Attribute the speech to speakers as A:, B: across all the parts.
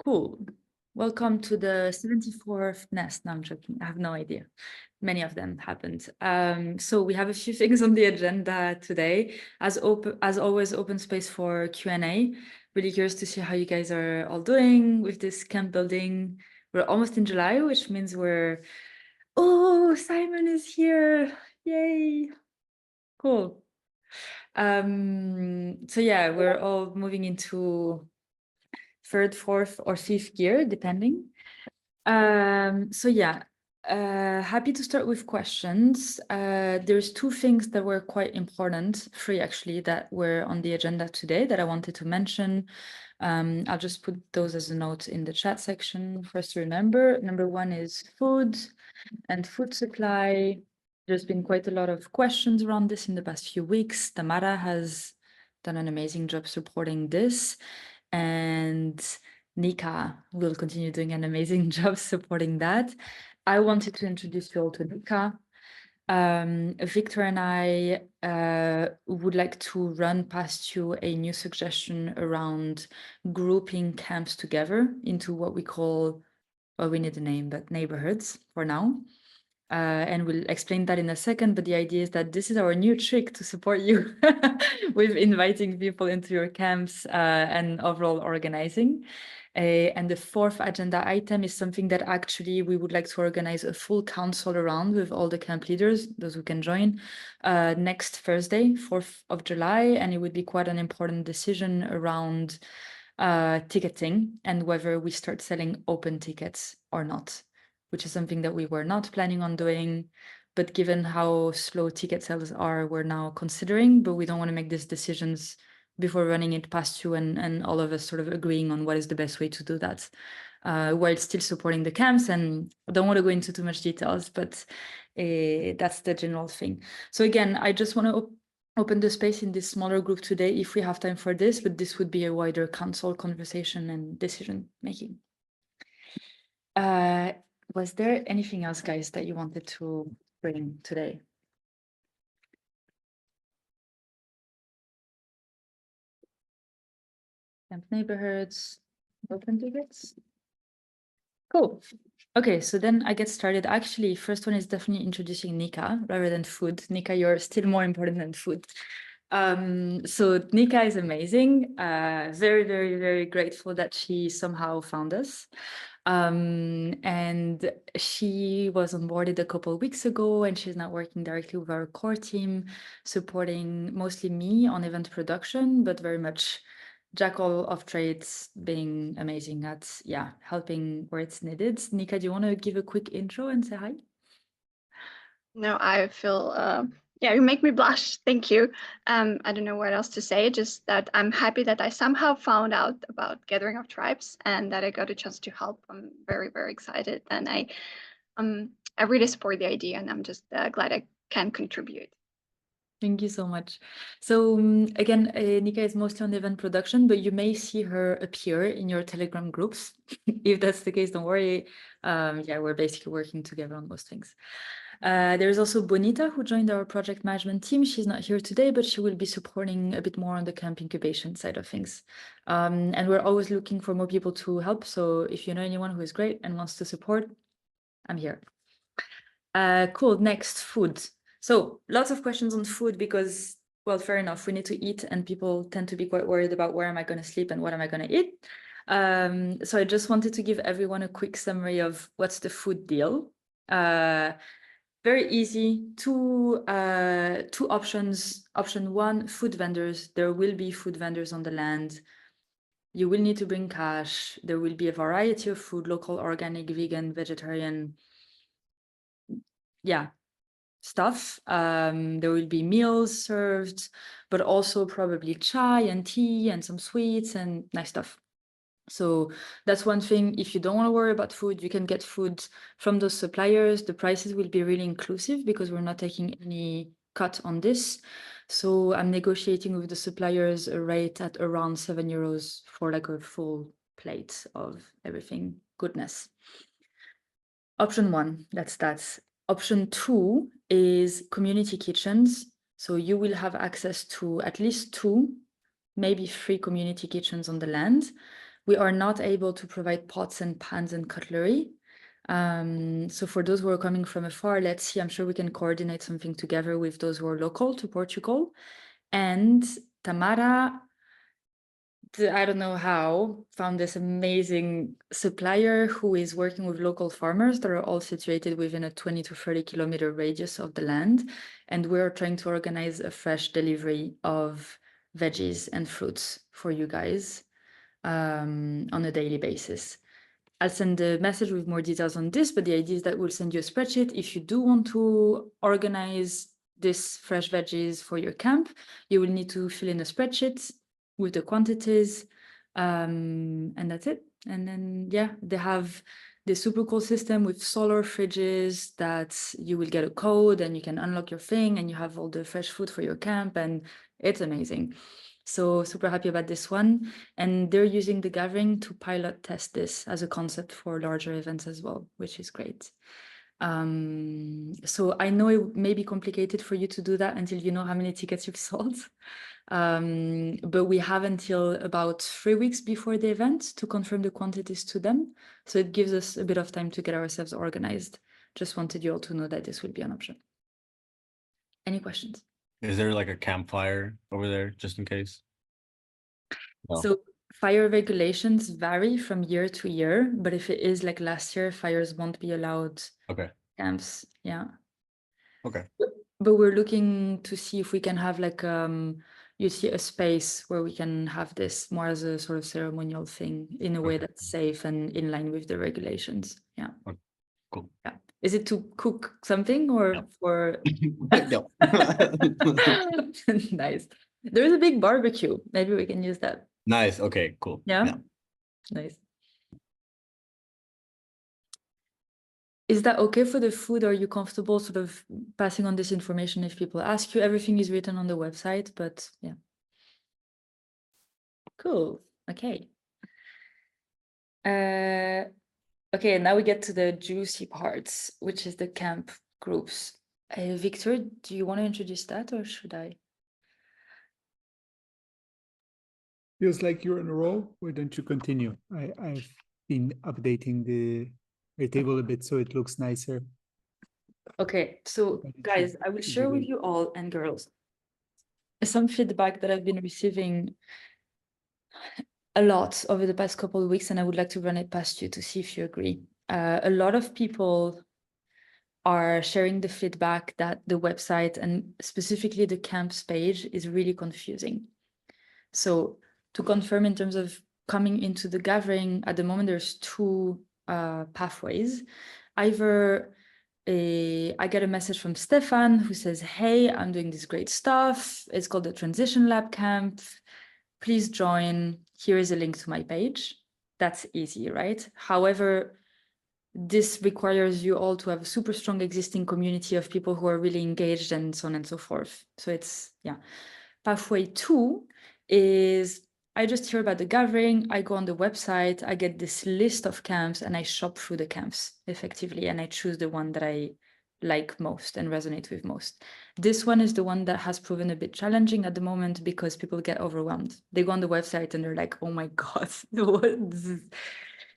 A: Cool. Welcome to the 74th nest. No, I'm joking. I have no idea. Many of them happened. So we have a few things on the agenda today. As always, open space for Q&A. Really curious to see how you guys are all doing with this camp building. We're almost in July, which means oh, Simon is here. Yay. Cool. So yeah, we're all moving into third, fourth, or fifth gear, depending. So yeah, happy to start with questions. There's two things that were quite important, three actually, that were on the agenda today that I wanted to mention. I'll just put those as a note in the chat section for us to remember. Number one is food and food supply. There's been quite a lot of questions around this in the past few weeks. Tamara has done an amazing job supporting this, and Nika will continue doing an amazing job supporting that. I wanted to introduce you all to Nika. Victor and I would like to run past you a new suggestion around grouping camps together into what we call, well, we need a name, but neighborhoods for now. And we'll explain that in a second, but the idea is that this is our new trick to support you with inviting people into your camps and overall organizing. And the fourth agenda item is something that actually we would like to organize a full council around with all the camp leaders, those who can join, next Thursday, 4th of July. And it would be quite an important decision around ticketing and whether we start selling open tickets or not, which is something that we were not planning on doing, but given how slow ticket sales are, we're now considering, but we don't want to make these decisions before running it past you and all of us sort of agreeing on what is the best way to do that, while still supporting the camps. And I don't want to go into too much details, but that's the general thing. So again, I just want to open the space in this smaller group today if we have time for this, but this would be a wider council conversation and decision making. Was there anything else, guys, that you wanted to bring today? Camp neighborhoods, open tickets? Cool. Okay, so then I get started. Actually, first one is definitely introducing Nika rather than food. Nika, you're still more important than food. So Nika is amazing. Very, very, very grateful that she somehow found us. And she was onboarded a couple of weeks ago, and she's now working directly with our core team, supporting mostly me on event production, but very much jack all of trades, being amazing at, yeah, helping where it's needed. Nika, do you want to give a quick intro and say hi?
B: No, I feel, yeah, you make me blush. Thank you. I don't know what else to say, just that I'm happy that I somehow found out about Gathering of Tribes and that I got a chance to help. I'm very, very excited. And I really support the idea, and I'm just glad I can contribute.
A: Thank you so much. So again, Nika is mostly on event production, but you may see her appear in your Telegram groups. If that's the case, don't worry. Yeah, we're basically working together on most things. There's also Bonita, who joined our project management team. She's not here today, but she will be supporting a bit more on the camp incubation side of things. And we're always looking for more people to help. So if you know anyone who is great and wants to support, I'm here. Cool, next, food. So lots of questions on food because, well, fair enough, we need to eat and people tend to be quite worried about where am I going to sleep and what am I going to eat. So I just wanted to give everyone a quick summary of what's the food deal. Very easy, two options. Option one, food vendors. There will be food vendors on the land. You will need to bring cash. There will be a variety of food, local, organic, vegan, vegetarian, yeah, stuff. There will be meals served, but also probably chai and tea and some sweets and nice stuff. So that's one thing. If you don't want to worry about food, you can get food from those suppliers. The prices will be really inclusive because we're not taking any cut on this. So I'm negotiating with the suppliers a rate at around €7 for like a full plate of everything goodness. Option one, that's that. Option two is community kitchens. So you will have access to at least 2, maybe 3 community kitchens on the land We are not able to provide pots and pans and cutlery. So for those who are coming from afar, let's see, I'm sure we can coordinate something together with those who are local to Portugal. And Tamara, I don't know how, found this amazing supplier who is working with local farmers that are all situated within a 20 to 30 kilometer radius of the land. And we're trying to organize a fresh delivery of veggies and fruits for you guys on a daily basis. I'll send a message with more details on this, but the idea is that we'll send you a spreadsheet. If you do want to organize this fresh veggies for your camp, you will need to fill in a spreadsheet with the quantities, and that's it. And then, yeah, they have this super cool system with solar fridges that you will get a code and you can unlock your thing and you have all the fresh food for your camp, and it's amazing. So super happy about this one. And they're using the gathering to pilot test this as a concept for larger events as well, which is great. So I know it may be complicated for you to do that until you know how many tickets you've sold. But we have until about 3 weeks before the event to confirm the quantities to them. So it gives us a bit of time to get ourselves organized. Just wanted you all to know that this will be an option. Any questions?
C: Is there like a campfire over there just in case? No.
A: So fire regulations vary from year to year, but if it is like last year, fires won't be allowed.
C: Okay.
A: Camps, yeah.
C: Okay.
A: But we're looking to see if we can have like you see a space where we can have this more as a sort of ceremonial thing in a way
C: Okay.
A: that's safe and in line with the regulations. Yeah.
C: Okay. Cool.
A: Yeah. Is it to cook something or
C: No.
A: for
C: No.
A: nice. There's a big barbecue. Maybe we can use that.
C: Nice. Okay, cool.
A: Yeah. Nice. Is that okay for the food? Are you comfortable sort of passing on this information if people ask you? Everything is written on the website, but yeah. Cool. Okay. Okay, now we get to the juicy parts, which is the camp groups. Victor, do you want to introduce that or should I?
D: Feels like you're in a row. Why don't you continue? I've been updating the table a bit so it looks nicer.
A: Okay, so
D: But it
A: guys, I will
D: should
A: share
D: be
A: with
D: good.
A: you all and girls some feedback that I've been receiving a lot over the past couple of weeks, and I would like to run it past you to see if you agree. A lot of people are sharing the feedback that the website and specifically the camps page is really confusing. So to confirm in terms of coming into the gathering, at the moment, there's two pathways. Either I get a message from Stefan who says, hey, I'm doing this great stuff. It's called the Transition Lab Camp. Please join. Here is a link to my page. That's easy, right? However, this requires you all to have a super strong existing community of people who are really engaged and so on and so forth. So it's, yeah. Pathway 2 is I just hear about the gathering, I go on the website, I get this list of camps and I shop through the camps effectively and I choose the one that I like most and resonate with most. This one is the one that has proven a bit challenging at the moment because people get overwhelmed. They go on the website and they're like, oh my God, what this is.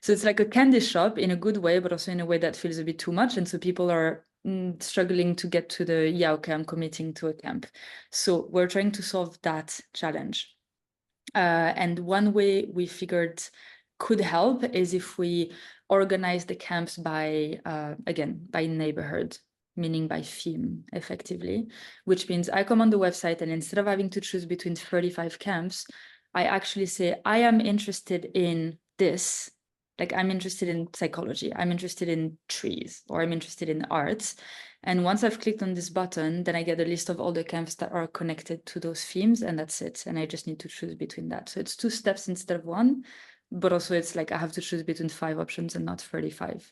A: So it's like a candy shop in a good way, but also in a way that feels a bit too much. And so people are struggling to get to the, yeah, okay, I'm committing to a camp. So we're trying to solve that challenge. And one way we figured could help is if we organize the camps by, again, by neighborhood, meaning by theme, effectively, which means I come on the website and instead of having to choose between 35 camps, I actually say, I am interested in this. Like I'm interested in psychology, I'm interested in trees, or I'm interested in arts. And once I've clicked on this button, then I get a list of all the camps that are connected to those themes, and that's it. And I just need to choose between that. So it's 2 steps instead of 1, but also it's like I have to choose between 5 options and not 35.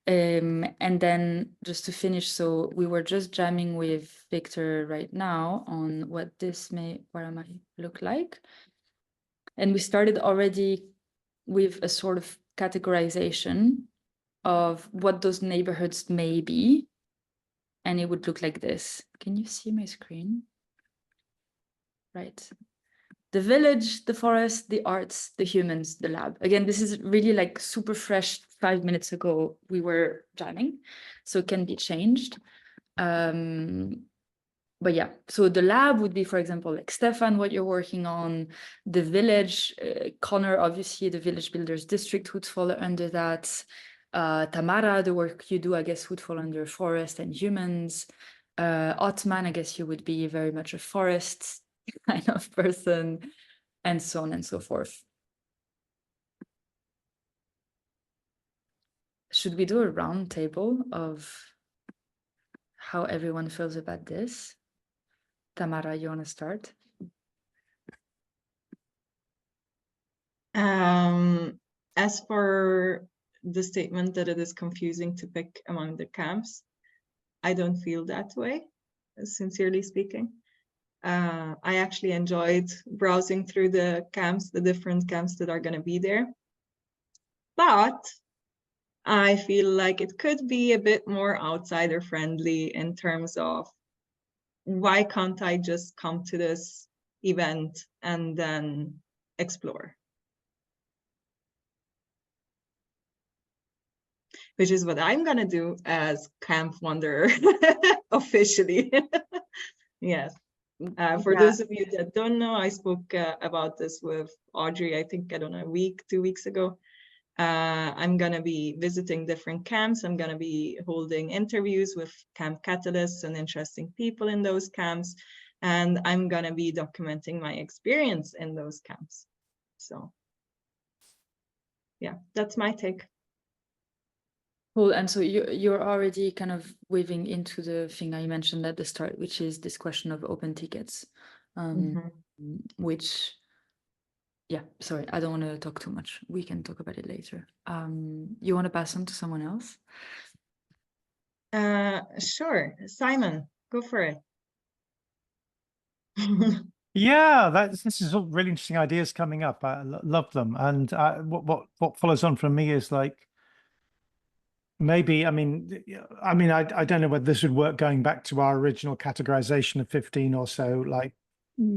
A: And then just to finish, so we were just jamming with Victor right now on what this may look like. And we started already with a sort of categorization of what those neighborhoods may be. And it would look like this. Can you see my screen? Right. the village, the forest, the arts, the humans, the lab. Again, this is really like super fresh. 5 minutes ago, we were jamming, so it can be changed. But yeah, so the lab would be, for example, like Stefan, what you're working on, the village, Connor, obviously the village builders district would fall under that. Tamara, the work you do, I guess, would fall under forest and humans. Otman, I guess you would be very much a forest kind of person, and so on and so forth. Should we do a round table of how everyone feels about this? Tamara, you want to start?
E: As for the statement that it is confusing to pick among the camps, I don't feel that way, sincerely speaking. I actually enjoyed browsing through the camps, the different camps that are going to be there. But I feel like it could be a bit more outsider friendly in terms of why can't I just come to this event and then explore? Which is what I'm going to do as Camp Wanderer officially. Yes. For those of you that don't know, I spoke about this with Audrey, I think, I don't know, 2 weeks ago. I'm going to be visiting different camps. I'm going to be holding interviews with camp catalysts and interesting people in those camps. And I'm going to be documenting my experience in those camps. So, yeah, that's my take.
A: Cool. And so you're already kind of weaving into the thing I mentioned at the start, which is this question of open tickets, which, yeah, sorry, I don't want to talk too much. We can talk about it later. You want to pass on to someone else?
E: Sure. Simon, go for it.
F: Yeah, this is all really interesting ideas coming up. I love them. And what follows on from me is like, maybe, I don't know whether this would work going back to our original categorization of 15 or so like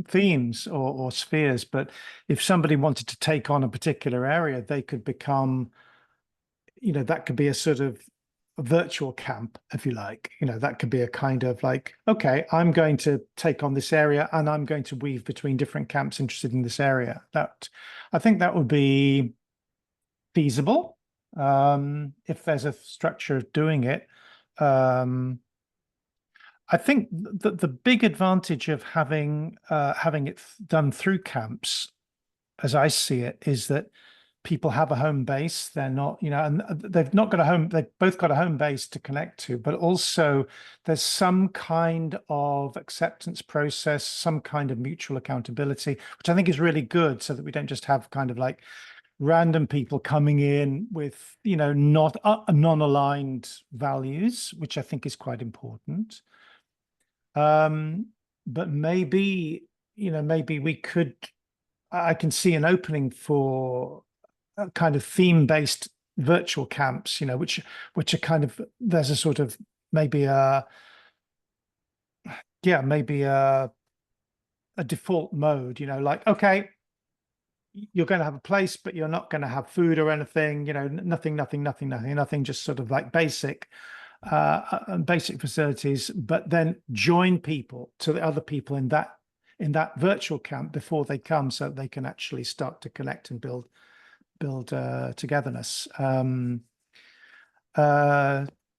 F: themes or spheres, but if somebody wanted to take on a particular area, they could become, that could be a sort of a virtual camp, if you like. That could be a kind of like, okay, I'm going to take on this area and I'm going to weave between different camps interested in this area. I think that would be feasible. If there's a structure of doing it. I think the big advantage of having it done through camps, as I see it, is that people have a home base. They're not, and they've not got a home, they've both got a home base to connect to, but also there's some kind of acceptance process, some kind of mutual accountability, which I think is really good, so that we don't just have kind of like random people coming in with, not non-aligned values, which I think is quite important. But maybe, maybe we could, I can see an opening for a kind of theme-based virtual camps, which are kind of, there's a sort of maybe a default mode, like, okay, you're going to have a place, but you're not going to have food or anything, nothing, just sort of like basic facilities, but then join people to the other people in that virtual camp before they come, so they can actually start to connect and build togetherness.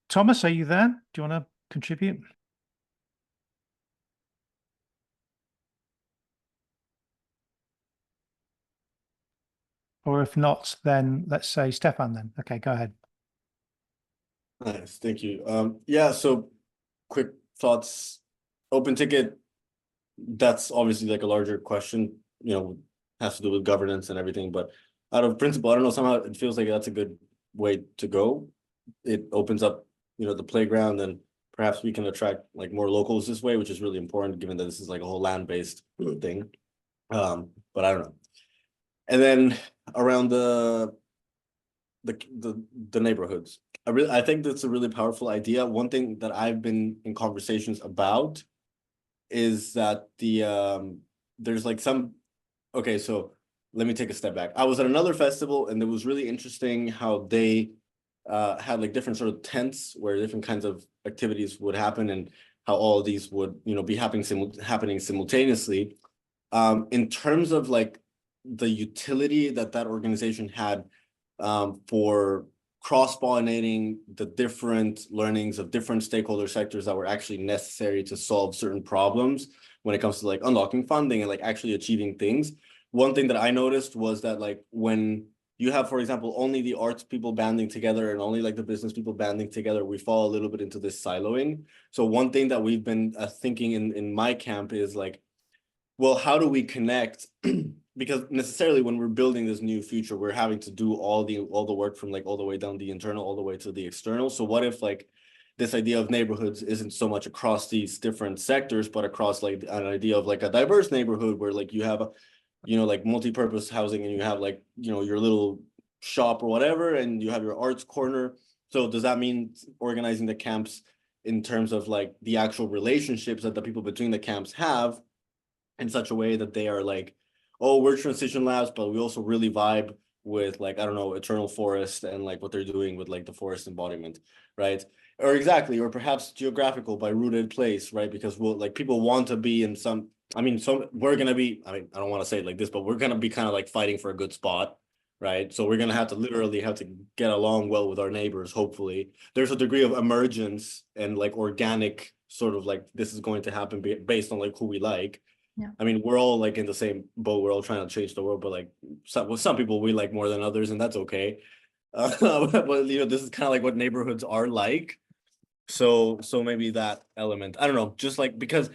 F: Thomas, are you there? Do you want to contribute? Or if not, then let's say Stefan then. Okay, go ahead.
C: Nice, thank you. Yeah, so quick thoughts. Open ticket, that's obviously like a larger question, has to do with governance and everything, but out of principle, I don't know, somehow it feels like that's a good way to go. It opens up, the playground, and perhaps we can attract like more locals this way, which is really important given that this is like a whole land-based thing. But I don't know. And then around the neighborhoods, I think that's a really powerful idea. One thing that I've been in conversations about is that there's like some okay, so let me take a step back. I was at another festival, and it was really interesting how they had like different sort of tents where different kinds of activities would happen, and how all of these would, you know, be happening simultaneously. In terms of like the utility that that organization had for cross-pollinating the different learnings of different stakeholder sectors that were actually necessary to solve certain problems when it comes to like unlocking funding and like actually achieving things. One thing that I noticed was that like when you have, for example, only the arts people banding together and only like the business people banding together, we fall a little bit into this siloing. So one thing that we've been thinking in my camp is like, well, how do we connect? Because necessarily when we're building this new future, we're having to do all the work from like all the way down the internal, all the way to the external. So what if like this idea of neighborhoods isn't so much across these different sectors, but across like an idea of like a diverse neighborhood where like you have, you know, like multi-purpose housing, and you have like, you know, your little shop or whatever, and you have your arts corner. So does that mean organizing the camps in terms of like the actual relationships that the people between the camps have in such a way that they are like, oh, we're transition labs, but we also really vibe with like, I don't know, Eternal Forest and like what they're doing with like the forest embodiment, right? Or exactly, or perhaps geographical by rooted place, right? Because we'll like people want to be in some, I mean, we're gonna be, I mean, I don't want to say it like this, but we're gonna be kind of like fighting for a good spot, right? So we're gonna have to literally have to get along well with our neighbors, hopefully. There's a degree of emergence and like organic sort of like this is going to happen based on like who we like.
A: Yeah.
C: I mean, we're all like in the same boat. We're all trying to change the world, but like some people we like more than others, and that's okay. But you know, this is kind of like what neighborhoods are like. So maybe that element. I don't know, just like because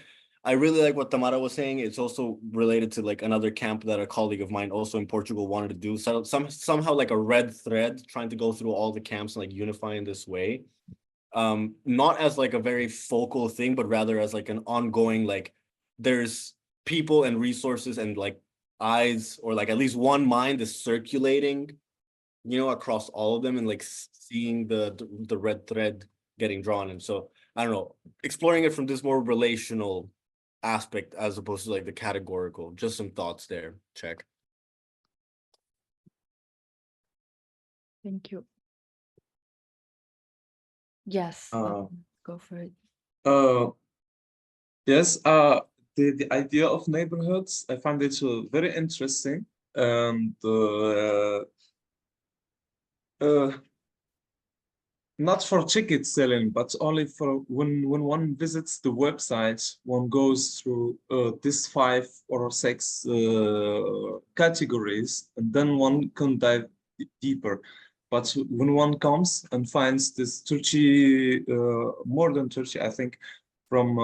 C: I really like what Tamara was saying. It's also related to like another camp that a colleague of mine also in Portugal wanted to do. So somehow like a red thread trying to go through all the camps and like unify in this way. Not as like a very focal thing, but rather as like an ongoing, like there's people and resources and like eyes or like at least one mind is circulating, you know, across all of them, and like seeing the red thread getting drawn. And so I don't know, exploring it from this more relational aspect as opposed to like the categorical. Just some thoughts there. Check.
A: Thank you. Yes, go for it.
G: Yes, the idea of neighborhoods, I find it very interesting, and not for ticket selling, but only for when one visits the website, one goes through these 5 or 6 categories, and then one can dive deeper. But when one comes and finds this 30, more than 30, I think, from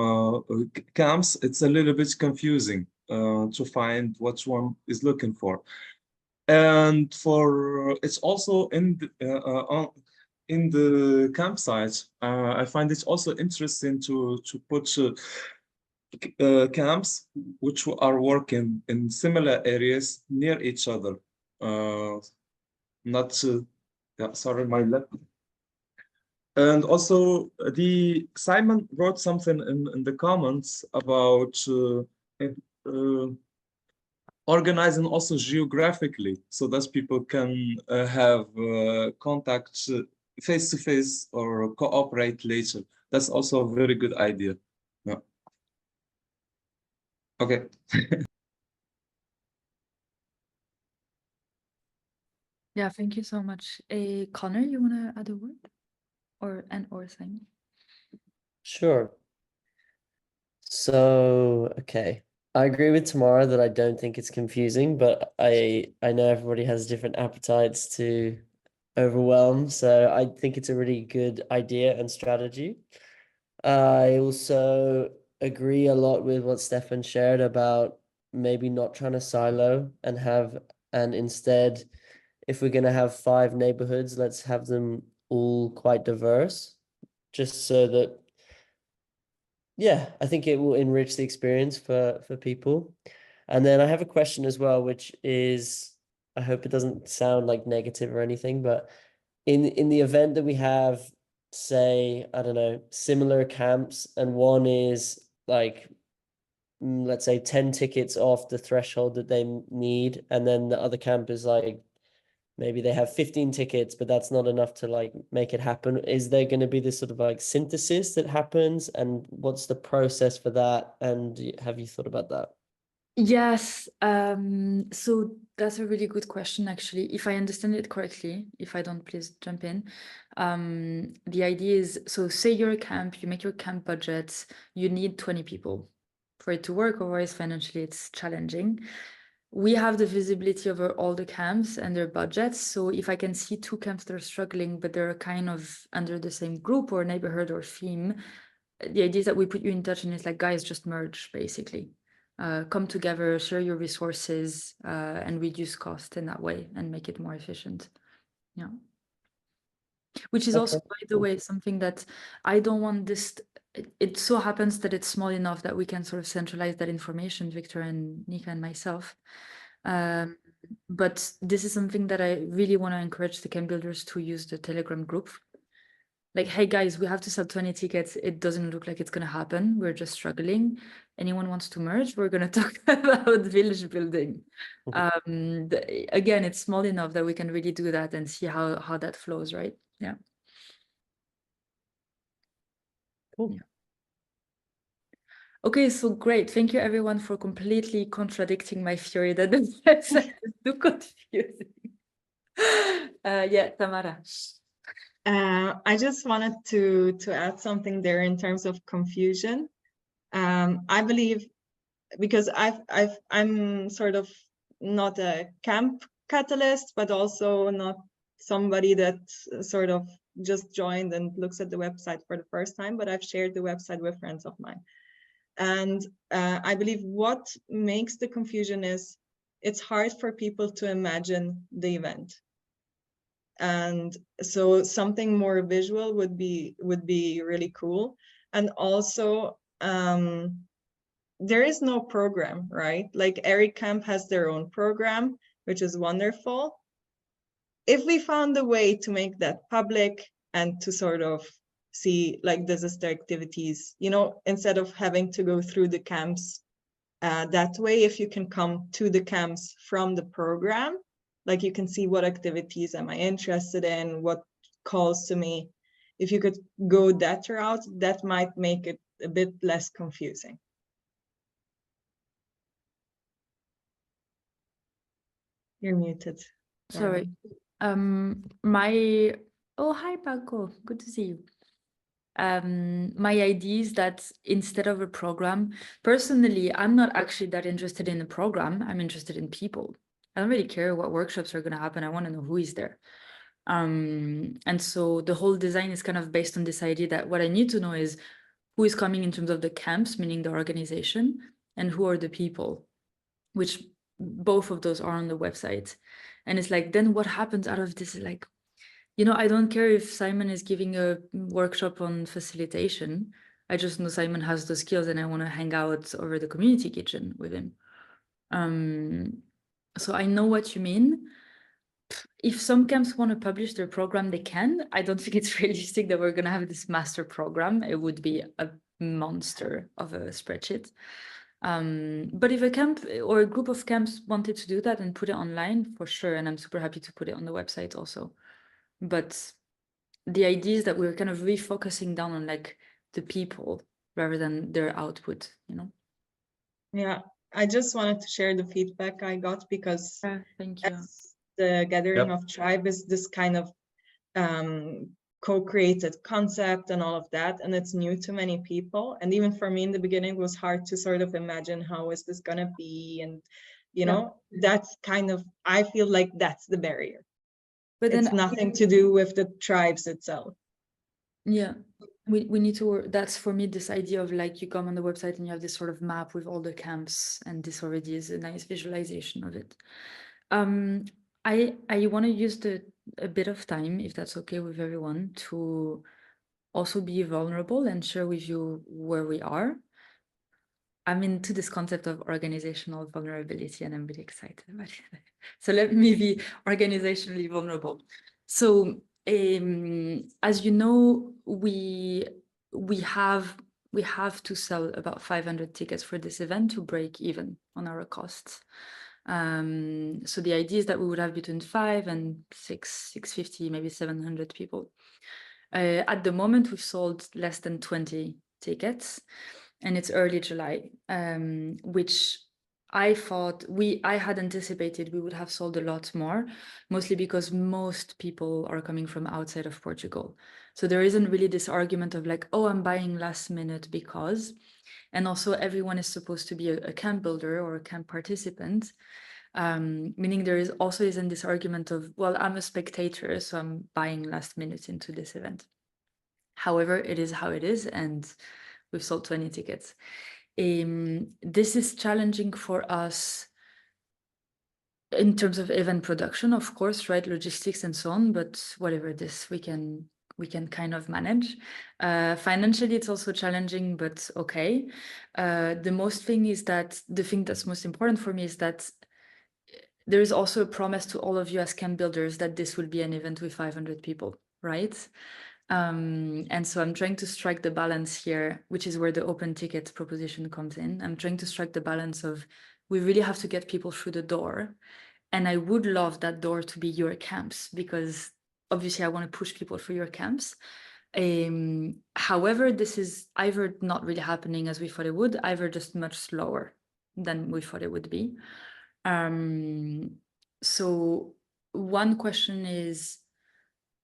G: camps, it's a little bit confusing to find what one is looking for. And for it's also in the campsite, I find it also interesting to put camps which are working in similar areas near each other. Not yeah, sorry, my laptop. And also, Simon wrote something in the comments about organizing also geographically, so that people can have contact face to face or cooperate later. That's also a very good idea. Yeah. Okay.
A: Yeah, thank you so much. Connor, you want to add a word? Or Simon?
H: Sure. So, okay. I agree with Tamara that I don't think it's confusing, but I know everybody has different appetites to overwhelm, so I think it's a really good idea and strategy. I also agree a lot with what Stefan shared about maybe not trying to silo and instead, if we're going to have 5 neighborhoods, let's have them all quite diverse, just so that, yeah, I think it will enrich the experience for people. And then I have a question as well, which is, I hope it doesn't sound like negative or anything, but in the event that we have, say, I don't know, similar camps, and one is like let's say 10 tickets off the threshold that they need, and then the other camp is like, maybe they have 15 tickets, but that's not enough to like make it happen. Is there going to be this sort of like synthesis that happens, and what's the process for that? And have you thought about that?
A: Yes, so that's a really good question, actually. If I understand it correctly, if I don't, please jump in. The idea is, so say you're a camp, you make your camp budget, you need 20 people for it to work, otherwise financially it's challenging. We have the visibility over all the camps and their budgets. So if I can see 2 camps that are struggling, but they're kind of under the same group or neighborhood or theme, the idea is that we put you in touch and it's like, guys, just merge, basically. Come together, share your resources, and reduce cost in that way and make it more efficient. Yeah. Which is also, by the way, something that I don't want this. It so happens that it's small enough that we can sort of centralize that information, Victor and Nika and myself. But this is something that I really want to encourage the camp builders to use the Telegram group. Like, hey guys, we have to sell 20 tickets. It doesn't look like it's going to happen. We're just struggling. Anyone wants to merge? We're going to talk about village building. Again, it's small enough that we can really do that and see how that flows, right? Yeah.
H: Cool.
A: Yeah. Okay, so great. Thank you everyone for completely contradicting my theory that the website is too confusing. Yeah, Tamara.
E: I just wanted to add something there in terms of confusion. I believe, because I'm sort of not a camp catalyst, but also not somebody that sort of just joined and looks at the website for the first time, but I've shared the website with friends of mine. And I believe what makes the confusion is it's hard for people to imagine the event. And so something more visual would be really cool. And also there is no program, right? Like every camp has their own program, which is wonderful. If we found a way to make that public and to sort of see like this is the activities, you know, instead of having to go through the camps that way, if you can come to the camps from the program, like you can see what activities am I interested in, what calls to me. If you could go that route, that might make it a bit less confusing. You're muted.
A: Sorry. Oh, hi Paco, good to see you. My idea is that instead of a program, personally, I'm not actually that interested in a program. I'm interested in people. I don't really care what workshops are going to happen. I want to know who is there. And so the whole design is kind of based on this idea that what I need to know is who is coming in terms of the camps, meaning the organization, and who are the people, which both of those are on the website. And it's like, then what happens out of this is like, you know, I don't care if Simon is giving a workshop on facilitation. I just know Simon has the skills and I want to hang out over the community kitchen with him. So I know what you mean. If some camps want to publish their program, they can. I don't think it's realistic that we're going to have this master program. It would be a monster of a spreadsheet. But if a camp or a group of camps wanted to do that and put it online, for sure. And I'm super happy to put it on the website also. But the idea is that we're kind of refocusing down on like the people rather than their output, you know?
E: Yeah, I just wanted to share the feedback I got because
A: thank you.
E: The Gathering of Tribe is this kind of co-created concept and all of that, and it's new to many people. And even for me in the beginning, it was hard to sort of imagine how is this gonna be, and you know, that's kind of, I feel like that's the barrier. But it's nothing to do with the tribes itself.
A: Yeah, we need to work. That's for me this idea of like you come on the website and you have this sort of map with all the camps, and this already is a nice visualization of it. I want to use a bit of time, if that's okay with everyone, to also be vulnerable and share with you where we are. I'm into this concept of organizational vulnerability and I'm really excited about it. So let me be organizationally vulnerable. So as you know, we have we have to sell about 500 tickets for this event to break even on our costs. So the idea is that we would have between 5 and 650, maybe 700 people. At the moment, we've sold less than 20 tickets, and it's early July, which I thought I had anticipated we would have sold a lot more, mostly because most people are coming from outside of Portugal. So there isn't really this argument of like, oh, I'm buying last minute because, and also everyone is supposed to be a camp builder or a camp participant. Meaning there isn't this argument of, well, I'm a spectator, so I'm buying last minute into this event. However, it is how it is, and we've sold 20 tickets. This is challenging for us in terms of event production, of course, right? Logistics and so on, but whatever this, we can kind of manage. Financially, it's also challenging, but okay. The thing that's most important for me is that there is also a promise to all of you as camp builders that this will be an event with 500 people, right? And so I'm trying to strike the balance here, which is where the open ticket proposition comes in. I'm trying to strike the balance of, we really have to get people through the door. And I would love that door to be your camps, because obviously I want to push people through your camps. However, this is either not really happening as we thought it would, either just much slower than we thought it would be. So one question is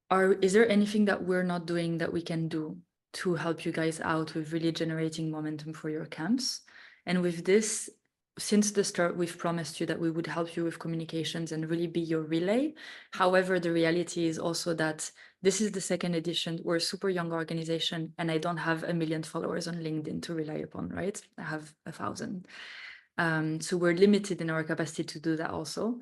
A: there anything that we're not doing that we can do to help you guys out with really generating momentum for your camps? And with this, since the start, we've promised you that we would help you with communications and really be your relay. However, the reality is also that this is the second edition. We're a super young organization, and I don't have 1 million followers on LinkedIn to rely upon, right? I have 1,000. So we're limited in our capacity to do that also.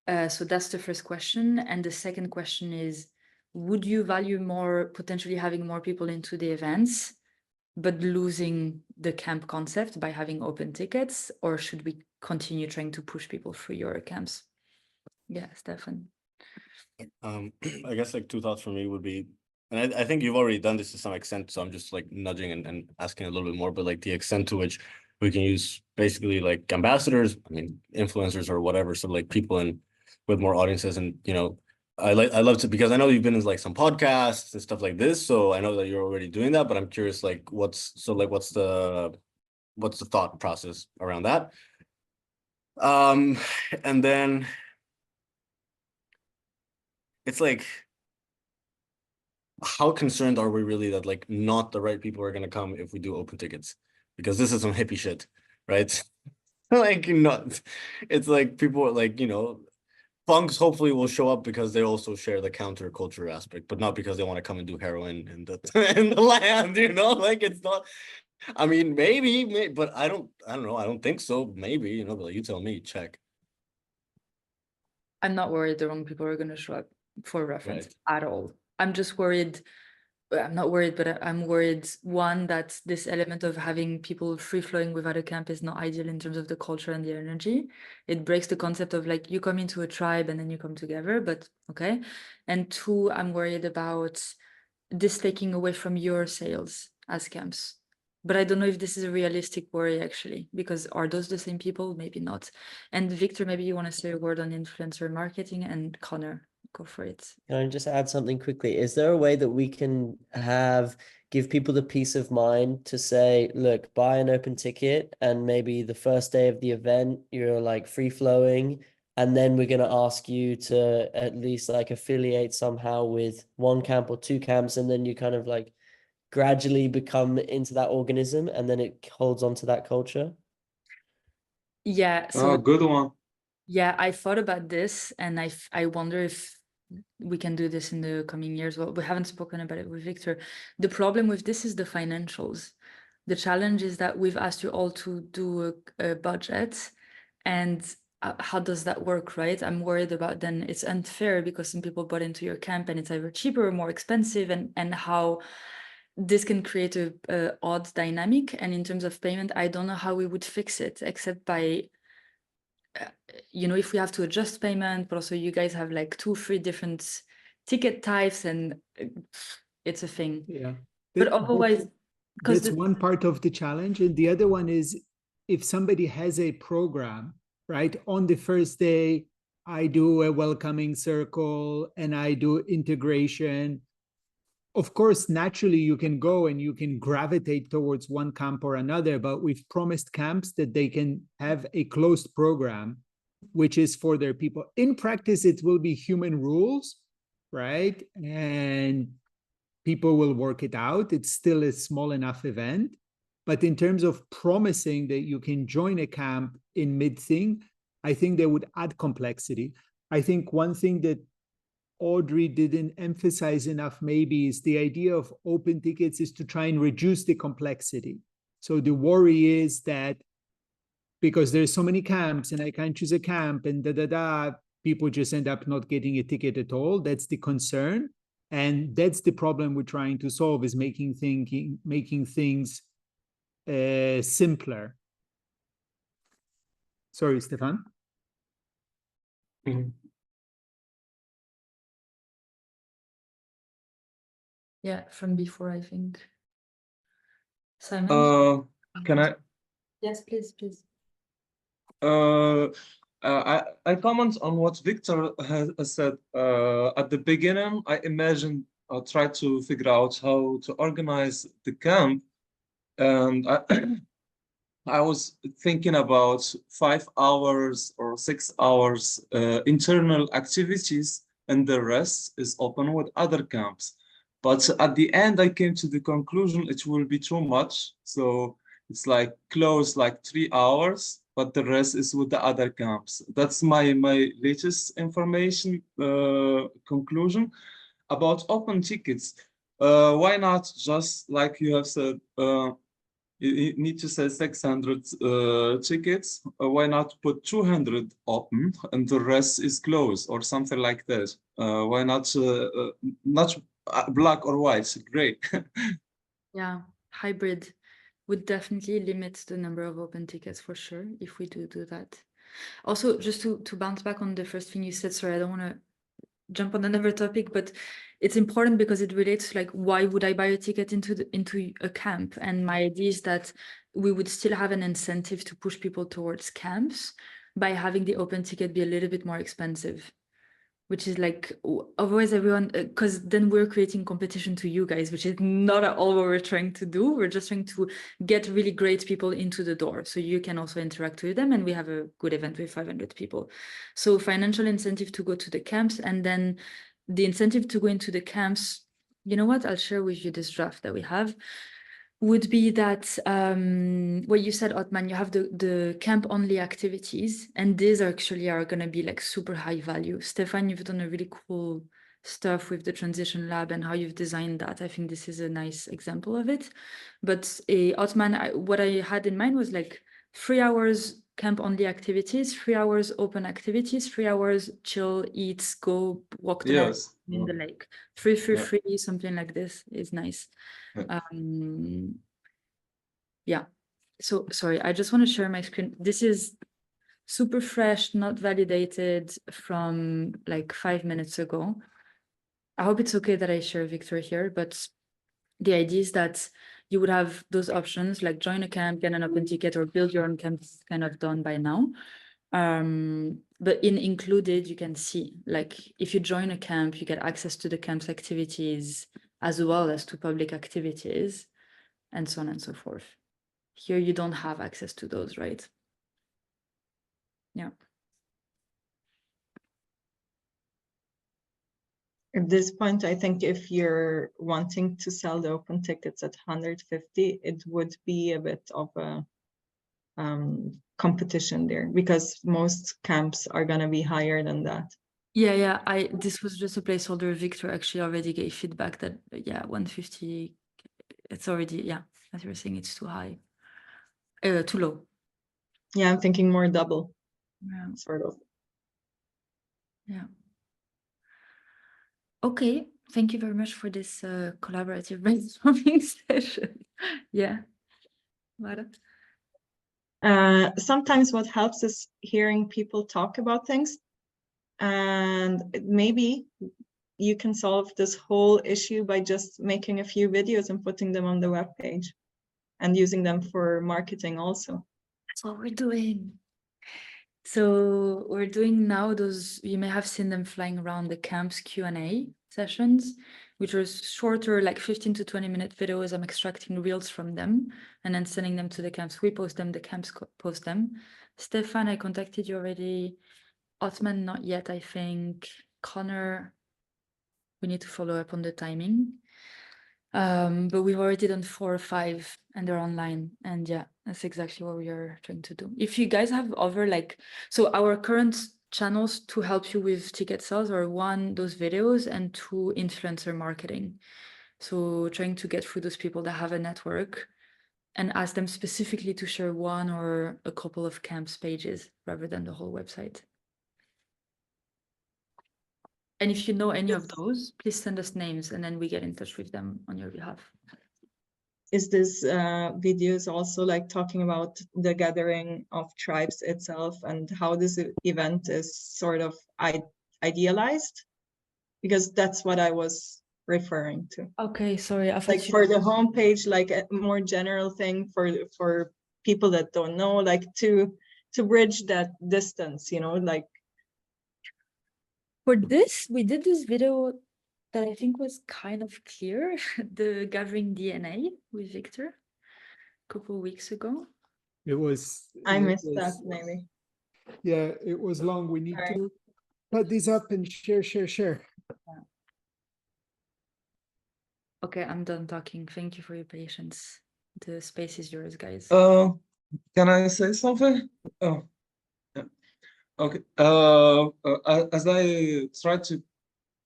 A: So that's the first question. And the second question is, would you value more potentially having more people into the events, but losing the camp concept by having open tickets, or should we continue trying to push people through your camps? Yeah, Stefan.
C: I guess like 2 thoughts for me would be, and I think you've already done this to some extent, so I'm just like nudging and asking a little bit more, but like the extent to which we can use basically like ambassadors, I mean, influencers or whatever. So like people with more audiences, and I love to, because I know you've been in like some podcasts and stuff like this. So I know that you're already doing that, but I'm curious, like what's the thought process around that? And then it's like, how concerned are we really that like not the right people are going to come if we do open tickets? Because this is some hippie shit, right? Like not, it's like people are like, punks hopefully will show up because they also share the counterculture aspect, but not because they want to come and do heroin in the in the land, like it's not. I mean, maybe, but I don't know. I don't think so. Maybe, but like, you tell me. Check.
A: I'm not worried the wrong people are going to show up for reference at all. I'm just worried. I'm not worried, but I'm worried, one, that this element of having people free-flowing without a camp is not ideal in terms of the culture and the energy. It breaks the concept of like, you come into a tribe and then you come together, but okay. And two, I'm worried about this taking away from your sales as camps. But I don't know if this is a realistic worry, actually, because are those the same people? Maybe not. And Victor, maybe you want to say a word on influencer marketing, and Connor, go for it.
H: Can I just add something quickly? Is there a way that we can give people the peace of mind to say, look, buy an open ticket, and maybe the first day of the event, you're like free flowing, and then we're going to ask you to at least like affiliate somehow with one camp or 2 camps, and then you kind of like gradually become into that organism, and then it holds on to that culture?
A: Yeah. So
G: good one.
A: Yeah, I thought about this, and I wonder if we can do this in the coming years. Well, we haven't spoken about it with Victor. The problem with this is the financials. The challenge is that we've asked you all to do a budget, and how does that work, right? I'm worried about then it's unfair because some people bought into your camp and it's either cheaper or more expensive, and how this can create a odd dynamic. And in terms of payment, I don't know how we would fix it, except by if we have to adjust payment, but also you guys have like 2-3 different ticket types, and it's a thing.
D: Yeah.
A: But otherwise, 'Cause
D: That's one part of the challenge. And the other one is if somebody has a program, right? On the first day, I do a welcoming circle and I do integration. Of course, naturally, you can go and you can gravitate towards one camp or another, but we've promised camps that they can have a closed program, which is for their people. In practice, it will be human rules, right? And people will work it out. It's still a small enough event. But in terms of promising that you can join a camp in mid-thing, I think they would add complexity. I think one thing that Audrey didn't emphasize enough maybe is the idea of open tickets is to try and reduce the complexity. So the worry is that because there's so many camps and I can't choose a camp and people just end up not getting a ticket at all. That's the concern. And that's the problem we're trying to solve, is making things simpler. Sorry, Stefan.
G: Mhm.
A: Yeah, from before, I think. Simon?
G: Can I?
A: Yes, please.
G: I comment on what Victor has said at the beginning. I imagined, I tried to figure out how to organize the camp, and I was thinking about 5 hours or 6 hours internal activities, and the rest is open with other camps. But at the end, I came to the conclusion it will be too much. So it's like close like 3 hours, but the rest is with the other camps. That's my latest information conclusion about open tickets. Why not just like you have said, you need to sell 600 tickets. Why not put 200 open and the rest is closed or something like that? Why not not black or white? Great.
A: Yeah, hybrid would definitely limit the number of open tickets for sure if we do that. Also, just to bounce back on the first thing you said, sorry, I don't want to jump on another topic, but it's important because it relates to like, why would I buy a ticket into a camp? And my idea is that we would still have an incentive to push people towards camps by having the open ticket be a little bit more expensive, which is like, otherwise everyone, because then we're creating competition to you guys, which is not at all what we're trying to do. We're just trying to get really great people into the door so you can also interact with them, and we have a good event with 500 people. So financial incentive to go to the camps, and then the incentive to go into the camps, you know what, I'll share with you this draft that we have, would be that what you said, Otman, you have the camp only activities, and these actually are going to be like super high value. Stefan, you've done a really cool stuff with the transition lab and how you've designed that. I think this is a nice example of it. But Otman, what I had in mind was like 3 hours camp only activities, 3 hours open activities, 3 hours chill, eat, go walk the
G: Yes.
A: in the lake. Free, something like this is nice. Yeah, so sorry, I just want to share my screen. This is super fresh, not validated, from like 5 minutes ago. I hope it's okay that I share Victor here, but the idea is that you would have those options like join a camp, get an open ticket, or build your own camp. This is kind of done by now. But in included, you can see like if you join a camp, you get access to the camp's activities as well as to public activities, and so on and so forth. Here you don't have access to those, right? Yeah.
E: At this point, I think if you're wanting to sell the open tickets at 150, it would be a bit of a competition there, because most camps are going to be higher than that.
A: Yeah. This was just a placeholder. Victor actually already gave feedback that 150. It's already, yeah, as you were saying, it's too high, too low.
E: Yeah, I'm thinking more double, sort of.
A: Yeah. Okay, thank you very much for this collaborative brainstorming session. Yeah, Mara.
E: Sometimes what helps is hearing people talk about things, and maybe you can solve this whole issue by just making a few videos and putting them on the web page. and using them for marketing also.
A: That's what we're doing. So we're doing now those, you may have seen them flying around the camps Q&A sessions, which are shorter, like 15 to 20-minute videos. I'm extracting reels from them and then sending them to the camps. We post them, the camps post them. Stefan, I contacted you already. Otman, not yet, I think. Connor, we need to follow up on the timing. But we've already done 4 or 5 and they're online. And yeah, that's exactly what we are trying to do. If you guys have other so our current channels to help you with ticket sales are 1, those videos, and 2, influencer marketing. So trying to get through those people that have a network and ask them specifically to share 1 or a couple of camps pages rather than the whole website. And if you know any of those, please send us names and then we get in touch with them on your behalf.
E: Is this videos also like talking about the gathering of tribes itself and how this event is sort of idealized? Because that's what I was referring to.
A: Okay, sorry. I
E: Like for the homepage, like a more general thing for people that don't know, like to bridge that distance, you know, like.
A: For this, we did this video that I think was kind of clear, the gathering DNA with Victor a couple of weeks ago.
D: It was.
E: I missed that maybe.
D: Yeah, it was long. We need
E: Sorry.
D: to cut these up and share.
A: Yeah. Okay, I'm done talking. Thank you for your patience. The space is yours, guys.
G: Can I say something? Oh, yeah. Okay. As I tried to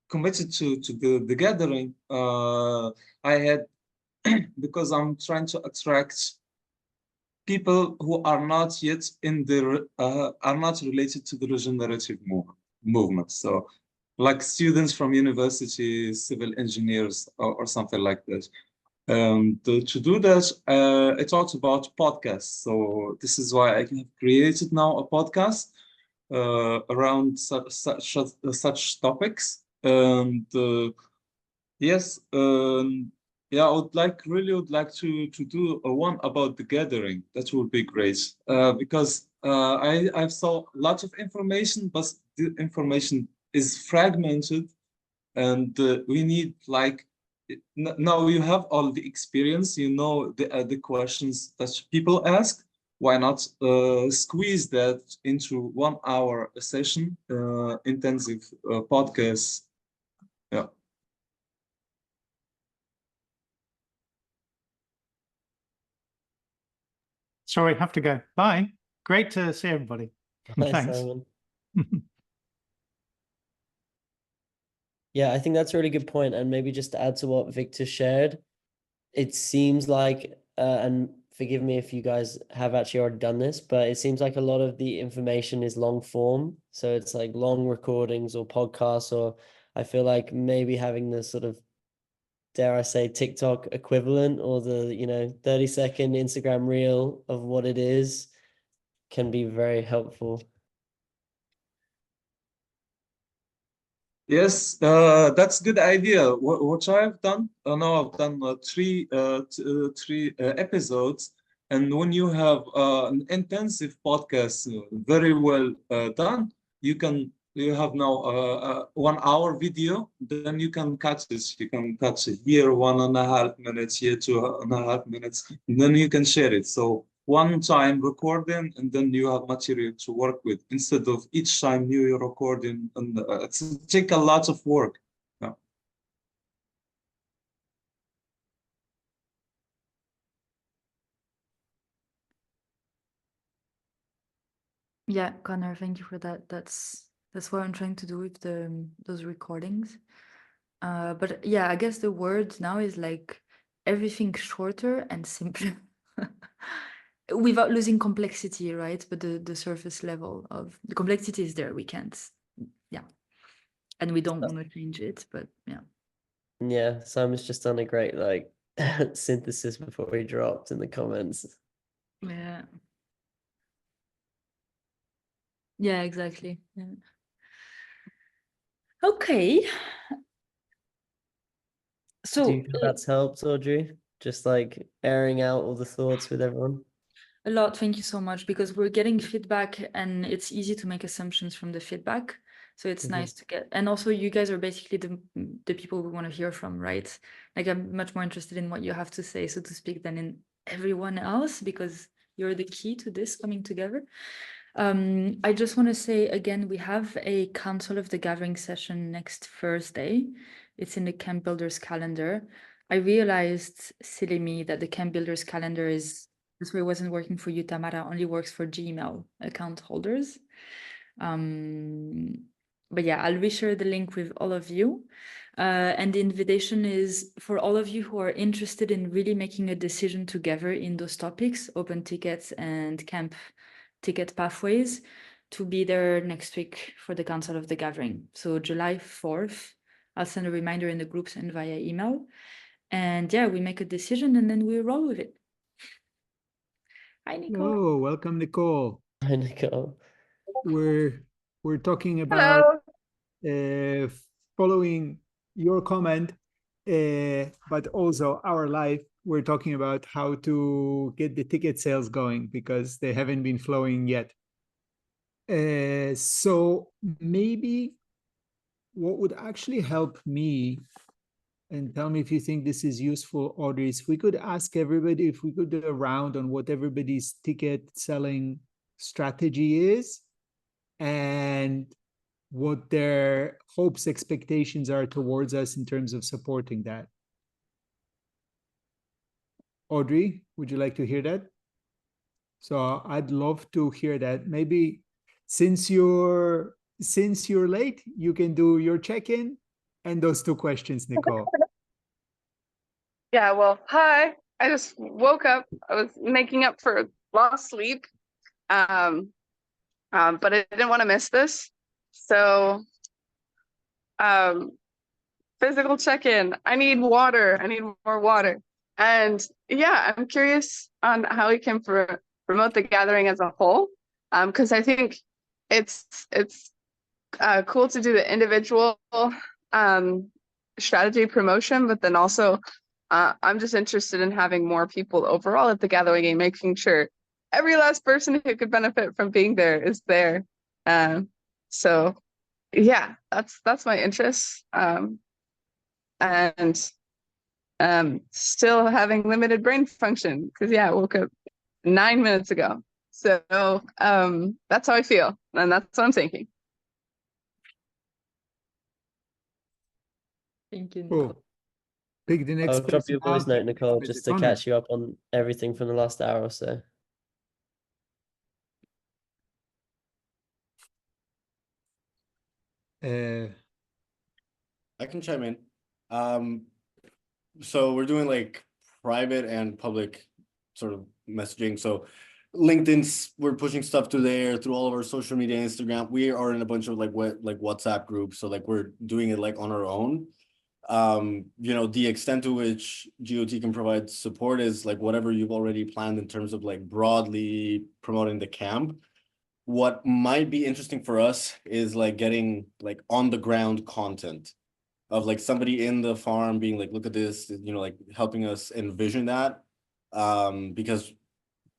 G: commit to the gathering, I had because I'm trying to attract people who are not yet in the are not related to the regenerative movement. So, like students from universities, civil engineers, or something like that. To do that, I talked about podcasts. So this is why I have created now a podcast around such topics. And yes, yeah, I would really like to do a one about the gathering. That would be great because I saw a lot of information, but the information is fragmented, and we need like. Now you have all the experience, you know the questions that people ask. Why not squeeze that into 1 hour session, intensive podcast? Yeah.
F: Sorry, have to go. Bye. Great to see everybody.
H: Hi,
F: Thanks.
H: Simon. Yeah, I think that's a really good point. And maybe just to add to what Victor shared, it seems like, and forgive me if you guys have actually already done this, but it seems like a lot of the information is long form. So it's like long recordings or podcasts, or I feel like maybe having the sort of, dare I say, TikTok equivalent or the, 30-second Instagram reel of what it is can be very helpful.
G: Yes, that's a good idea. What I've done, now I've done three episodes, and when you have an intensive podcast, very well done, you have now a 1 hour video. Then you can cut this. You can cut it here 1.5 minutes, here 2.5 minutes, and then you can share it. So one time recording, and then you have material to work with instead of each time you're recording, and it's take a lot of work. Yeah.
A: Yeah, Connor, thank you for that. That's what I'm trying to do with those recordings. But yeah, I guess the word now is like everything shorter and simpler. Without losing complexity, right? But the surface level of the complexity is there. We can't, yeah. And we don't want to change it, but yeah.
H: Yeah, Simon's just done a great like synthesis before he dropped in the comments.
A: Yeah. Yeah, exactly. Yeah. Okay. So
H: Do you think that's helped, Audrey? just like airing out all the thoughts with everyone?
A: A lot, thank you so much, because we're getting feedback and it's easy to make assumptions from the feedback. So it's nice to get, and also you guys are basically the people we want to hear from, right? Like I'm much more interested in what you have to say, so to speak, than in everyone else, because you're the key to this coming together. I just want to say again, we have a Council of the Gathering session next Thursday. It's in the Camp Builders calendar. I realized, silly me, that the Camp Builders calendar is, this way wasn't working for you, Tamara, only works for Gmail account holders. But yeah, I'll reshare the link with all of you. And the invitation is for all of you who are interested in really making a decision together in those topics, open tickets and camp ticket pathways, to be there next week for the Council of the Gathering. So July 4th, I'll send a reminder in the groups and via email. And yeah, we make a decision and then we roll with it. Hi, Nicole.
D: Oh, welcome, Nicole.
H: Hi, Nicole.
D: We're talking about
I: Hello.
D: following your comment, but also our life. We're talking about how to get the ticket sales going because they haven't been flowing yet. So maybe what would actually help me, and tell me if you think this is useful, Audrey, is we could ask everybody if we could do a round on what everybody's ticket selling strategy is and what their hopes, expectations are towards us in terms of supporting that. Audrey, would you like to hear that? So I'd love to hear that. Maybe since you're late, you can do your check-in and those two questions, Nicole.
I: Yeah, well, hi. I just woke up. I was making up for lost sleep. But I didn't want to miss this. So, physical check-in. I need water. I need more water. And yeah, I'm curious on how we can promote the gathering as a whole. Because I think it's cool to do the individual strategy promotion, but then also I'm just interested in having more people overall at the gathering and making sure every last person who could benefit from being there is there. So yeah, that's my interest. And still having limited brain function because yeah, I woke up 9 minutes ago. So that's how I feel, and that's what I'm thinking.
A: Thank you, Nicole.
D: Cool. Pick the next
H: I'll drop you a voice
D: person
H: note,
D: out.
H: Nicole,
D: With
H: just
D: the
H: to
D: comment.
H: catch you up on everything from the last hour or so.
C: I can chime in. So we're doing like private and public sort of messaging. So LinkedIn's, we're pushing stuff through there, through all of our social media, Instagram. We are in a bunch of like WhatsApp groups. So like we're doing it like on our own. You know, the extent to which GOT can provide support is like whatever you've already planned in terms of like broadly promoting the camp. What might be interesting for us is like getting like on the ground content of like somebody in the farm being like, look at this, you know, like helping us envision that. Because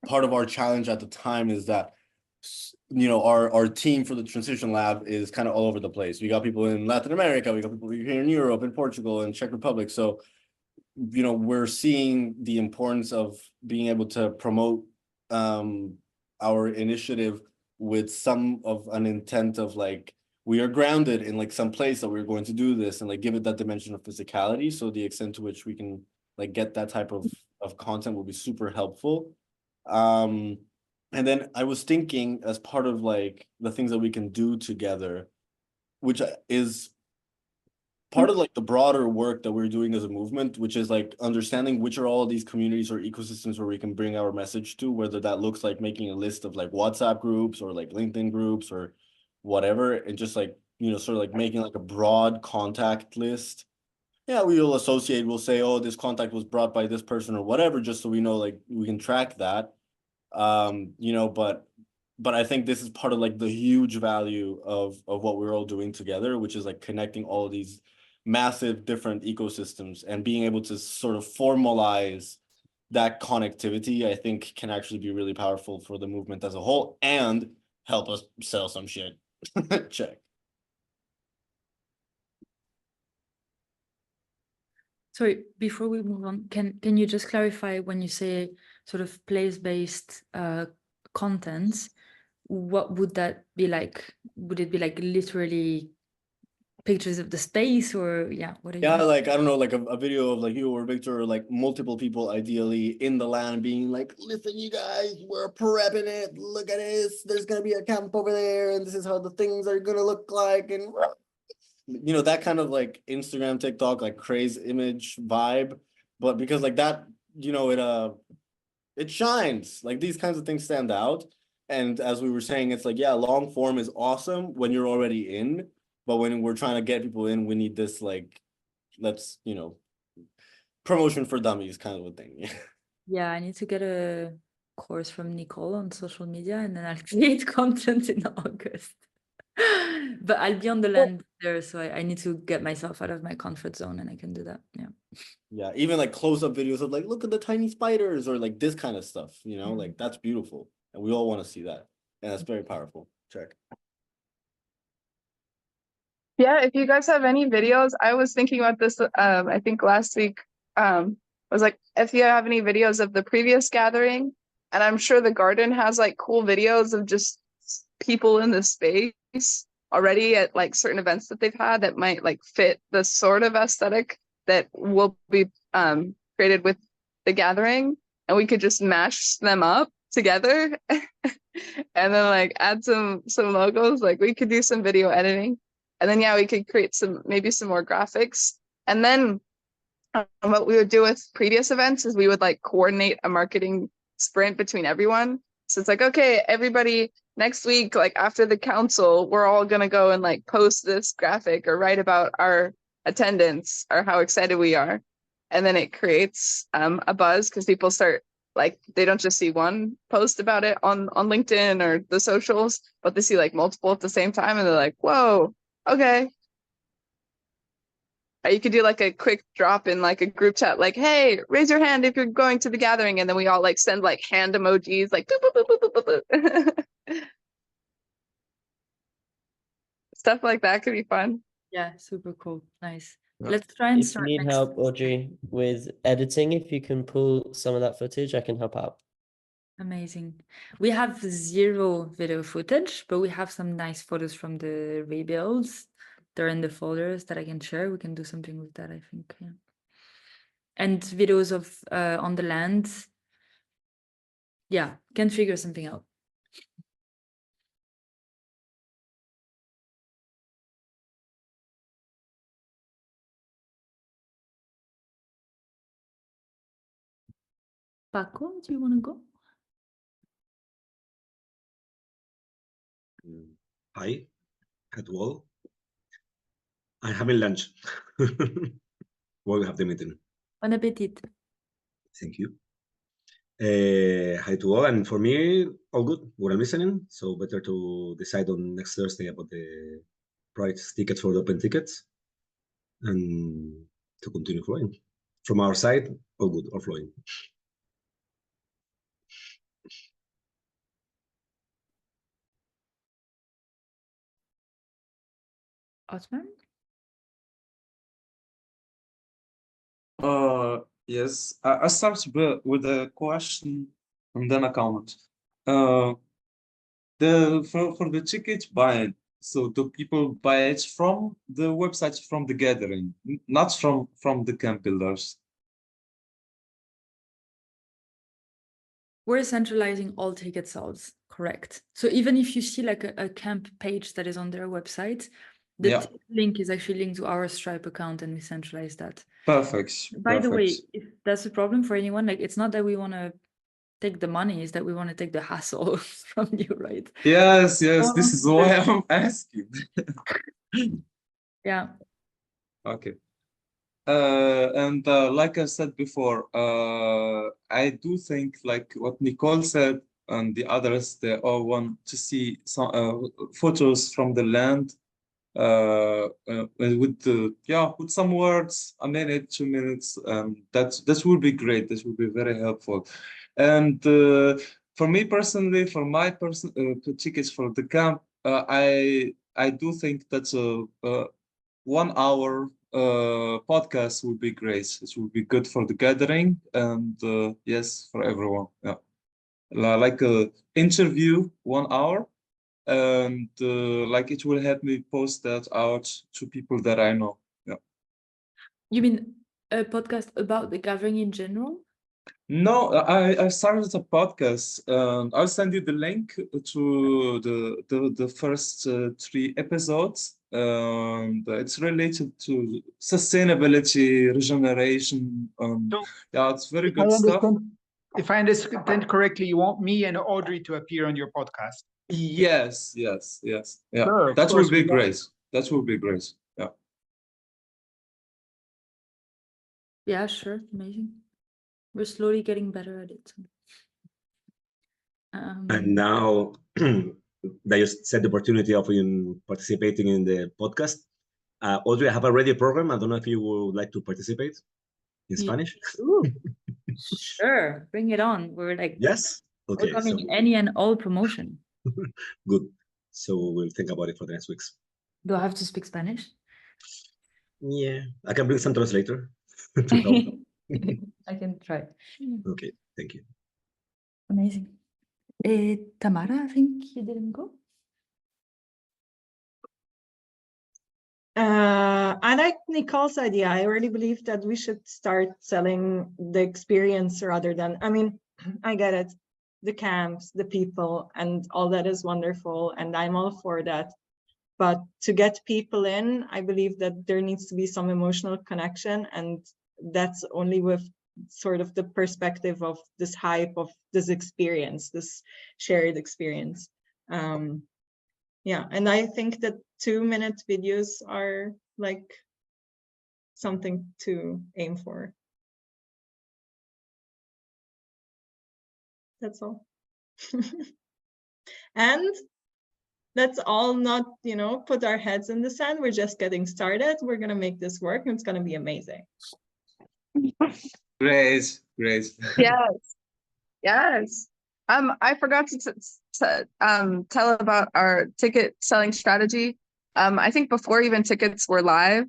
C: part of our challenge at the time is that, you know, our team for the transition lab is kind of all over the place. We got people in Latin America, we got people here in Europe, in Portugal, and Czech Republic. So, you know, we're seeing the importance of being able to promote our initiative with some of an intent of like, we are grounded in like some place that we're going to do this and like give it that dimension of physicality. So the extent to which we can like get that type of content will be super helpful. And then I was thinking as part of like the things that we can do together, which is part of like the broader work that we're doing as a movement, which is like understanding which are all these communities or ecosystems where we can bring our message to, whether that looks like making a list of like WhatsApp groups or like LinkedIn groups or whatever, and just like, you know, sort of like making like a broad contact list. Yeah, we'll associate, we'll say, oh, this contact was brought by this person or whatever, just so we know like we can track that. You know, but I think this is part of like the huge value of what we're all doing together, which is like connecting all of these massive different ecosystems, and being able to sort of formalize that connectivity, I think can actually be really powerful for the movement as a whole and help us sell some shit. Check.
A: Sorry, before we move on, can you just clarify when you say sort of place-based contents, what would that be like? Would it be like literally pictures of the space, or yeah, what are you?
C: Yeah, like I don't know, like a video of like you or Victor, or like multiple people ideally in the land being like, listen, you guys, we're prepping it. Look at this. There's gonna be a camp over there, and this is how the things are gonna look like, and you know, that kind of like Instagram, TikTok, like craze image vibe. But because like that, you know, it shines. Like these kinds of things stand out. And as we were saying, it's like, yeah, long form is awesome when you're already in, but when we're trying to get people in, we need this like, let's, you know, promotion for dummies kind of a thing.
A: Yeah, I need to get a course from Nicole on social media, and then I'll create content in August. But I'll be on the land there, so I need to get myself out of my comfort zone, and I can do that. Yeah.
C: Yeah, even like close-up videos of like, look at the tiny spiders, or like this kind of stuff, you know, like that's beautiful. And we all want to see that. And that's very powerful. Check.
I: Yeah, if you guys have any videos, I was thinking about this, I think last week, was like, if you have any videos of the previous gathering, and I'm sure the garden has like cool videos of just people in the space already at like certain events that they've had that might like fit the sort of aesthetic that will be created with the gathering, and we could just mash them up together and then like add some logos. Like we could do some video editing. And then, yeah, we could create maybe some more graphics. And then what we would do with previous events is we would like coordinate a marketing sprint between everyone. So it's like, okay, everybody next week, like after the council, we're all going to go and like post this graphic or write about our attendance or how excited we are. And then it creates a buzz because people start like, they don't just see one post about it on LinkedIn or the socials, but they see like multiple at the same time. And they're like, whoa. Okay. You could do like a quick drop in like a group chat, like, hey, raise your hand if you're going to the gathering. And then we all like send like hand emojis, like boop, boop, boop, boop, boop, boop. Stuff like that could be fun.
A: Yeah, super cool. Nice.
G: Yeah.
A: Let's try and
H: If you
A: start
H: need
A: next.
H: help, Audrey, with editing, if you can pull some of that footage, I can help out.
A: Amazing. We have 0 video footage, but we have some nice photos from the rebuilds. They're in the folders that I can share. We can do something with that, I think. Yeah. And videos of on the land. Yeah, can figure something out. Paco, do you want to go?
J: Hi, at all. I'm having lunch while we have the meeting.
A: Bon appetit.
J: Thank you. Hi to all, and for me, all good. We're listening, so better to decide on next Thursday about the price tickets for the open tickets and to continue flowing. From our side, all good, all flowing.
A: Osman?
G: Yes, I start with a question and then a comment. For the ticket buying, so do people buy it from the websites from the gathering, not from the camp builders?
A: We're centralizing all ticket sales, correct. So even if you see like a camp page that is on their website, the
G: Yeah.
A: ticket link is actually linked to our Stripe account, and we centralize that.
G: Perfect.
A: By the way,
G: Perfect.
A: if that's a problem for anyone, like it's not that we want to take the money, it's that we want to take the hassle from you, right?
G: Yes, this is why I'm asking.
A: Yeah.
G: Okay. And like I said before, I do think like what Nicole said and the others, they all want to see some photos from the land with with some words, a minute, 2 minutes. That would be great. This would be very helpful. And for me personally, for my tickets for the camp, I do think that's a 1 hour podcast would be great. It would be good for the gathering and yes, for everyone. Yeah, like a interview 1 hour, and like it will help me post that out to people that I know. Yeah.
A: You mean a podcast about the gathering in general?
G: No, I started a podcast. I'll send you the link to the first 3 episodes. It's related to sustainability, regeneration.
K: So,
G: Yeah, it's very
K: if I
G: good stuff.
K: if I understand correctly, you want me and Audrey to appear on your podcast.
G: Yes. Yeah,
K: Sure, of
G: that
K: course,
G: would be
K: we love-
G: great. That would be great. Yeah.
A: Yeah, sure. Amazing. We're slowly getting better at it.
J: And now that you said the opportunity of participating in the podcast, Audrey, I have already a program. I don't know if you would like to participate in Spanish.
A: Ooh, sure. Bring it on. We're like
J: Yes. Okay.
A: welcoming any and all promotion.
J: Good. So we'll think about it for the next weeks.
A: Do I have to speak Spanish?
J: Yeah, I can bring some translator to help.
A: I can try.
J: Okay, thank you.
A: Amazing. Tamara, I think you didn't go.
E: I like Nicole's idea. I really believe that we should start selling the experience rather than, I mean, I get it, the camps, the people, and all that is wonderful, and I'm all for that. But to get people in, I believe that there needs to be some emotional connection, and that's only with sort of the perspective of this hype of this experience, this shared experience. Yeah, and I think that 2-minute videos are like something to aim for. That's all. And let's all not, put our heads in the sand. We're just getting started. We're going to make this work, and it's going to be amazing.
G: Great.
I: Yes. I forgot to tell about our ticket selling strategy. I think before even tickets were live,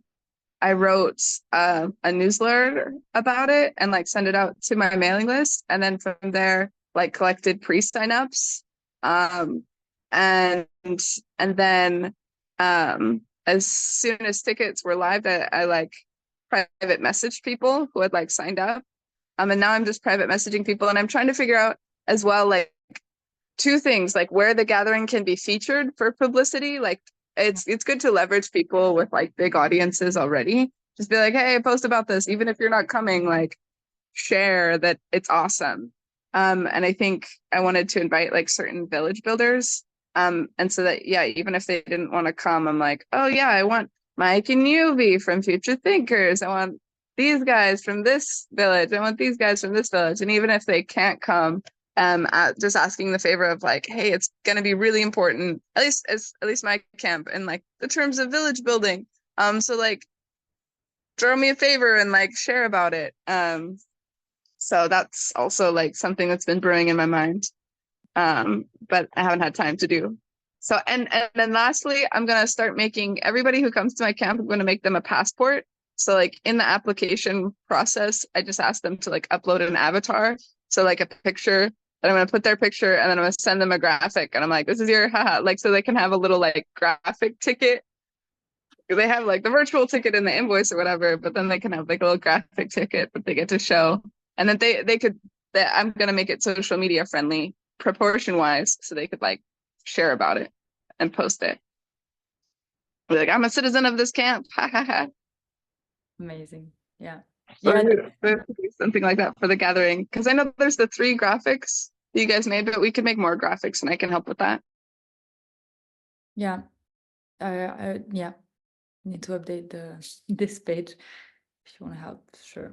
I: I wrote a newsletter about it and like send it out to my mailing list, and then from there like collected pre-signups. And then as soon as tickets were live, I like private messaged people who had like signed up. And now I'm just private messaging people, and I'm trying to figure out as well, like 2 things, like where the gathering can be featured for publicity. Like it's good to leverage people with like big audiences already. Just be like, hey, post about this, even if you're not coming, like share that it's awesome. And I think I wanted to invite like certain village builders. And so that, yeah, even if they didn't want to come, I'm like, oh yeah, I want Mike and Yuvi from Future Thinkers. I want these guys from this village. I want these guys from this village. And even if they can't come, just asking the favor of like, hey, it's going to be really important, at least my camp, and like the terms of village building. So like, throw me a favor and like share about it. So that's also like something that's been brewing in my mind, but I haven't had time to do. So and then lastly, I'm gonna start making everybody who comes to my camp, I'm gonna make them a passport. So like in the application process, I just ask them to like upload an avatar. So like a picture, and I'm gonna put their picture, and then I'm gonna send them a graphic, and I'm like, this is your haha, like so they can have a little like graphic ticket. They have like the virtual ticket in the invoice or whatever, but then they can have like a little graphic ticket that they get to show, and then I'm gonna make it social media friendly proportion wise, so they could like share about it and post it. Be like, I'm a citizen of this camp. Ha ha ha.
A: Amazing. Yeah.
I: Yeah,
A: Yeah.
I: something like that for the gathering, because I know there's the 3 graphics that you guys made, but we could make more graphics, and I can help with that.
A: Yeah. Yeah. Need to update this page if you want to help. Sure.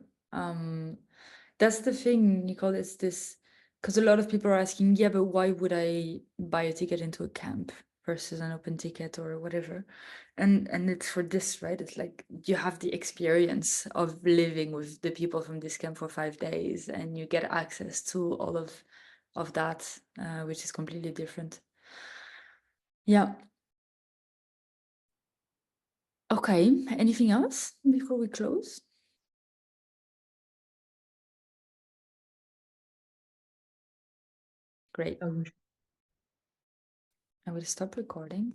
A: That's the thing, Nicole, is this, because a lot of people are asking, yeah, but why would I buy a ticket into a camp versus an open ticket or whatever? and it's for this, right? It's like you have the experience of living with the people from this camp for 5 days, and you get access to all of that, which is completely different. Yeah. Okay, anything else before we close? Great. I will stop recording.